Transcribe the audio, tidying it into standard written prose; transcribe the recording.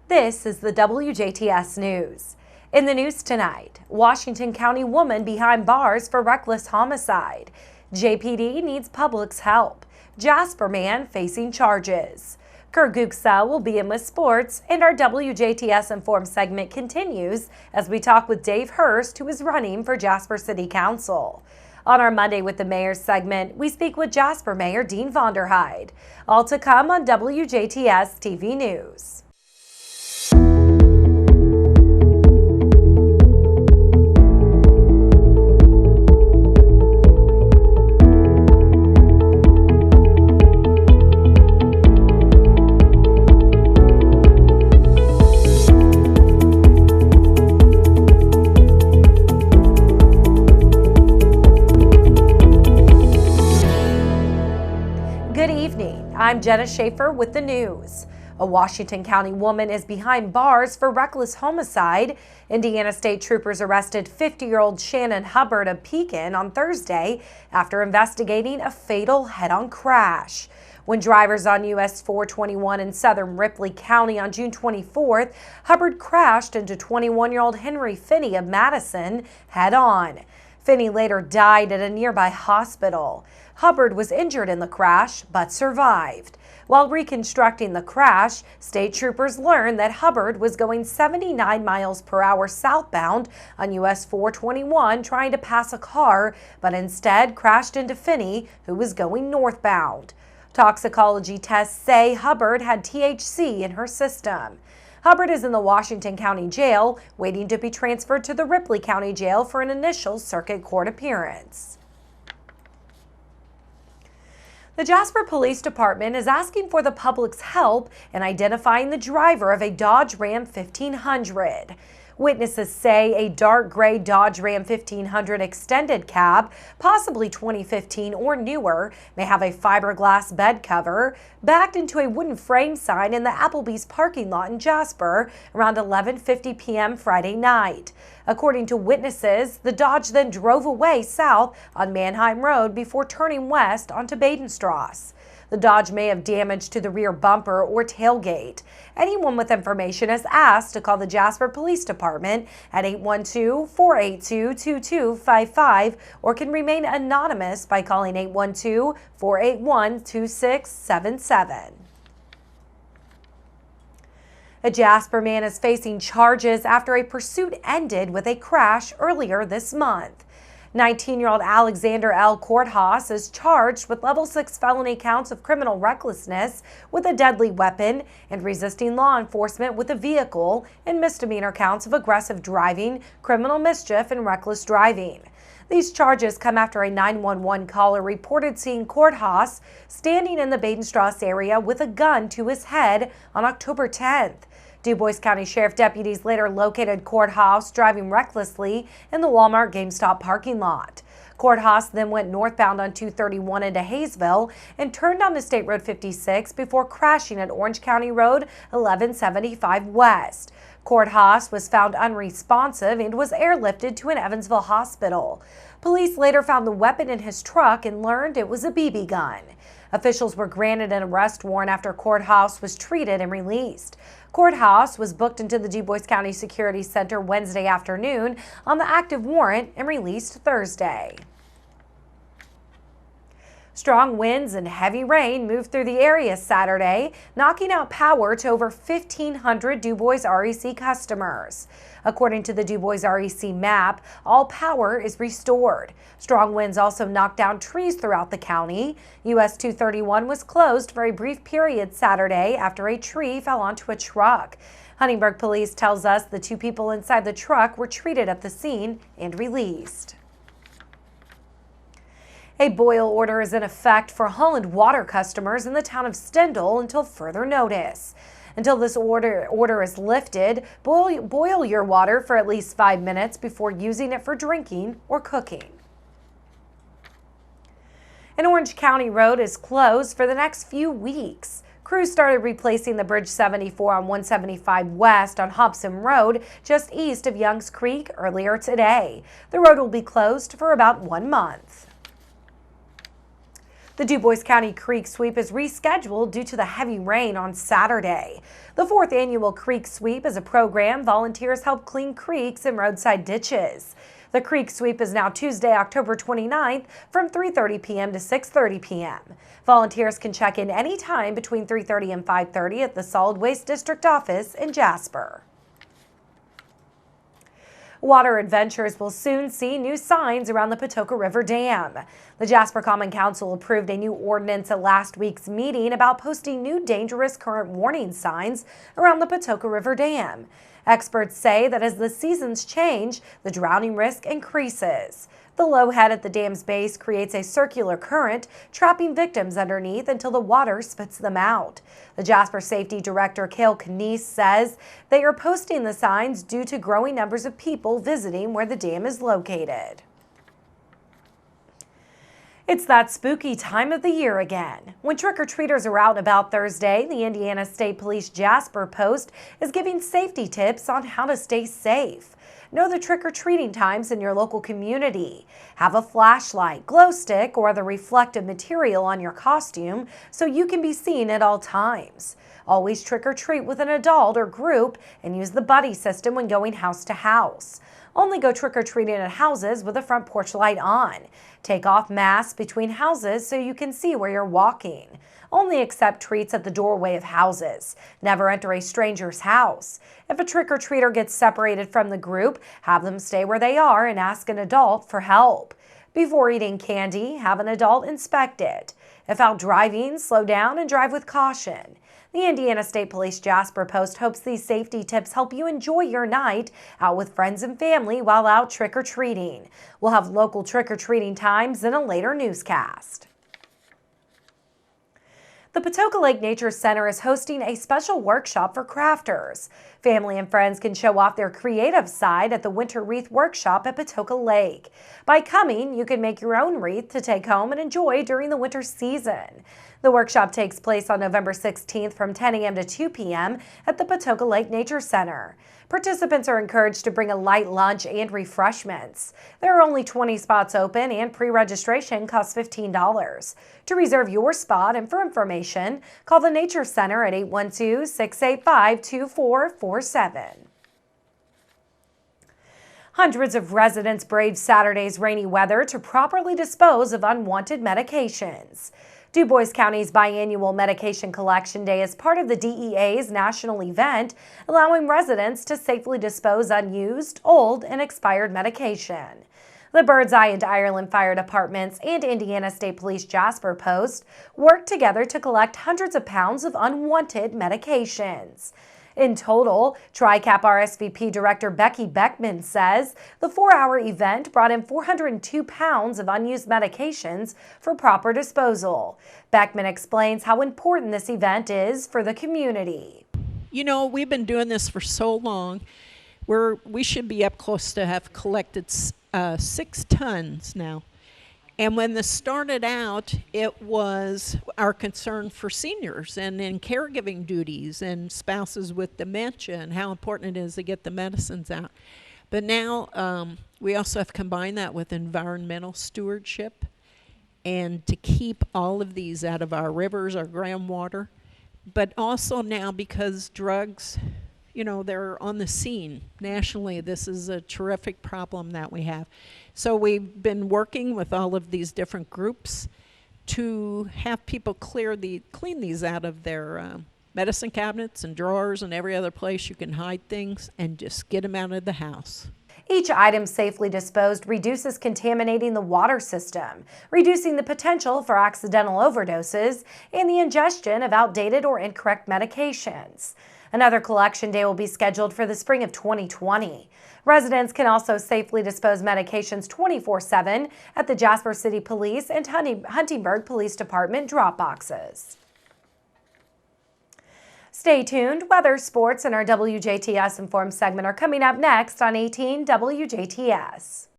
This is the WJTS News. In the news tonight, Washington County woman behind bars for reckless homicide. JPD needs public's help. Jasper man facing charges. Kurguksa will be in with sports, and our WJTS Informed segment continues as we talk with Dave Hurst, who is running for Jasper City Council. On our Monday with the Mayor segment, we speak with Jasper Mayor Dean Vonderheide. All to come on WJTS TV News. Good evening. I'm Jenna Schaffer with the news. A Washington County woman is behind bars for reckless homicide. Indiana State Troopers arrested 50-year-old Shannon Hubbard of Pekin on Thursday after investigating a fatal head-on crash. When drivers on US 421 in southern Ripley County on June 24th, Hubbard crashed into 21-year-old Henry Finney of Madison head-on. Finney later died at a nearby hospital. Hubbard was injured in the crash, but survived. While reconstructing the crash, state troopers learned that Hubbard was going 79 miles per hour southbound on US 421 trying to pass a car, but instead crashed into Finney, who was going northbound. Toxicology tests say Hubbard had THC in her system. Hubbard is in the Washington County Jail, waiting to be transferred to the Ripley County Jail for an initial circuit court appearance. The Jasper Police Department is asking for the public's help in identifying the driver of a Dodge Ram 1500. Witnesses say a dark gray Dodge Ram 1500 extended cab, possibly 2015 or newer, may have a fiberglass bed cover backed into a wooden frame sign in the Applebee's parking lot in Jasper around 11:50 p.m. Friday night. According to witnesses, the Dodge then drove away south on Mannheim Road before turning west onto Badenstrasse. The Dodge may have damage to the rear bumper or tailgate. Anyone with information is asked to call the Jasper Police Department at 812-482-2255 or can remain anonymous by calling 812-481-2677. A Jasper man is facing charges after a pursuit ended with a crash earlier this month. 19-year-old Alexander L. Courthouse is charged with level 6 felony counts of criminal recklessness with a deadly weapon and resisting law enforcement with a vehicle, and misdemeanor counts of aggressive driving, criminal mischief, and reckless driving. These charges come after a 911 caller reported seeing Courthouse standing in the Badenstrasse area with a gun to his head on October 10th. DuBois County Sheriff deputies later located Courthouse driving recklessly in the Walmart GameStop parking lot. Courthouse then went northbound on 231 into Hayesville and turned onto State Road 56 before crashing at Orange County Road 1175 West. Courthouse was found unresponsive and was airlifted to an Evansville hospital. Police later found the weapon in his truck and learned it was a BB gun. Officials were granted an arrest warrant after Courthouse was treated and released. Courthouse was booked into the DuBois County Security Center Wednesday afternoon on the active warrant and released Thursday. Strong winds and heavy rain moved through the area Saturday, knocking out power to over 1,500 DuBois REC customers. According to the DuBois REC map, all power is restored. Strong winds also knocked down trees throughout the county. US 231 was closed for a brief period Saturday after a tree fell onto a truck. Huntingburg Police tells us the two people inside the truck were treated at the scene and released. A boil order is in effect for Holland Water customers in the town of Stendal until further notice. Until this order is lifted, boil your water for at least 5 minutes before using it for drinking or cooking. An Orange County road is closed for the next few weeks. Crews started replacing the Bridge 74 on 175 West on Hobson Road, just east of Youngs Creek, earlier today. The road will be closed for about 1 month. The Dubois County Creek Sweep is rescheduled due to the heavy rain on Saturday. The 4th annual Creek Sweep is a program volunteers help clean creeks and roadside ditches. The Creek Sweep is now Tuesday, October 29th from 3:30 p.m. to 6:30 p.m. Volunteers can check in anytime between 3:30 and 5:30 at the Solid Waste District office in Jasper. Water Adventures will soon see new signs around the Patoka River Dam. The Jasper Common Council approved a new ordinance at last week's meeting about posting new dangerous current warning signs around the Patoka River Dam. Experts say that as the seasons change, the drowning risk increases. The low head at the dam's base creates a circular current, trapping victims underneath until the water spits them out. The Jasper Safety Director, Cale Knies, says they are posting the signs due to growing numbers of people visiting where the dam is located. It's that spooky time of the year again. When trick-or-treaters are out and about Thursday, the Indiana State Police Jasper Post is giving safety tips on how to stay safe. Know the trick-or-treating times in your local community. Have a flashlight, glow stick, or other reflective material on your costume so you can be seen at all times. Always trick-or-treat with an adult or group and use the buddy system when going house to house. Only go trick-or-treating at houses with a front porch light on. Take off masks between houses so you can see where you're walking. Only accept treats at the doorway of houses. Never enter a stranger's house. If a trick-or-treater gets separated from the group, have them stay where they are and ask an adult for help. Before eating candy, have an adult inspect it. If out driving, slow down and drive with caution. The Indiana State Police Jasper Post hopes these safety tips help you enjoy your night out with friends and family while out trick-or-treating. We'll have local trick-or-treating times in a later newscast. The Patoka Lake Nature Center is hosting a special workshop for crafters. Family and friends can show off their creative side at the Winter Wreath Workshop at Patoka Lake. By coming, you can make your own wreath to take home and enjoy during the winter season. The workshop takes place on November 16th from 10 a.m. to 2 p.m. at the Patoka Lake Nature Center. Participants are encouraged to bring a light lunch and refreshments. There are only 20 spots open and pre-registration costs $15. To reserve your spot and for information, call the Nature Center at 812-685-2447. Hundreds of residents braved Saturday's rainy weather to properly dispose of unwanted medications. Dubois County's biannual medication collection day is part of the DEA's national event, allowing residents to safely dispose unused, old, and expired medication. The Birdseye and Ireland Fire Departments and Indiana State Police Jasper Post worked together to collect hundreds of pounds of unwanted medications. In total, TRICAP RSVP Director Becky Beckman says the 4-hour event brought in 402 pounds of unused medications for proper disposal. Beckman explains how important this event is for the community. You know, we've been doing this for so long. We should be up close to have collected 6 tons now. And when this started out, it was our concern for seniors and in caregiving duties and spouses with dementia and how important it is to get the medicines out. But now we also have combined that with environmental stewardship and to keep all of these out of our rivers, our groundwater. But also now because drugs, you know, they're on the scene nationally. This is a terrific problem that we have. So we've been working with all of these different groups to have people clean these out of their medicine cabinets and drawers and every other place you can hide things and just get them out of the house. Each item safely disposed reduces contaminating the water system, reducing the potential for accidental overdoses and the ingestion of outdated or incorrect medications. Another collection day will be scheduled for the spring of 2020. Residents can also safely dispose medications 24/7 at the Jasper City Police and Huntingburg Police Department drop boxes. Stay tuned. Weather, sports, and our WJTS Informed segment are coming up next on 18 WJTS.